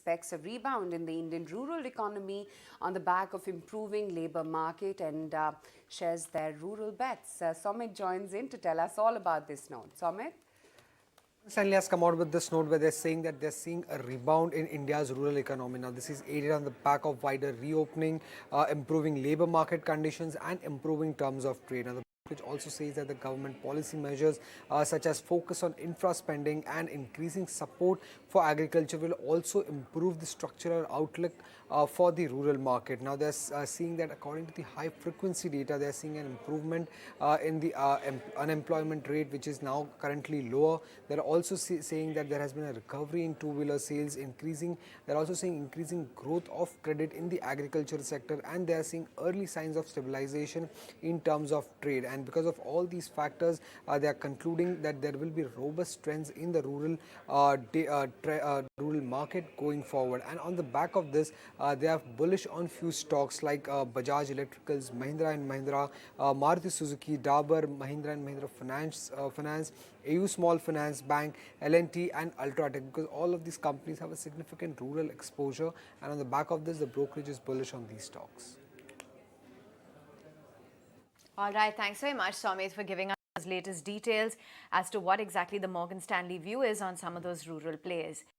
expects a rebound in the Indian rural economy on the back of improving labour market and shares their rural bets. Somit joins in to tell us all about this note. Somit? Stanley has come out with this note where they're saying that they're seeing a rebound in India's rural economy. Now, this is aided on the back of wider reopening, improving labour market conditions and improving terms of trade. Now, the which also says that the government policy measures such as focus on infra spending and increasing support for agriculture will also improve the structural outlook for the rural market. Now they're seeing that according to the high frequency data, they're seeing an improvement in the unemployment rate, which is now currently lower. They're also saying that there has been a recovery in two-wheeler sales increasing. They're also seeing increasing growth of credit in the agriculture sector, and they're seeing early signs of stabilization in terms of trade. And because of all these factors, they are concluding that there will be robust trends in the rural rural market going forward. And on the back of this, they are bullish on few stocks like Bajaj Electricals, Mahindra and Mahindra, Maruti Suzuki, Dabur, Mahindra and Mahindra Finance, AU Small Finance Bank, L&T and UltraTech, because all of these companies have a significant rural exposure, and on the back of this, the brokerage is bullish on these stocks. All right, thanks very much, Somit, for giving us latest details as to what exactly the Morgan Stanley view is on some of those rural players.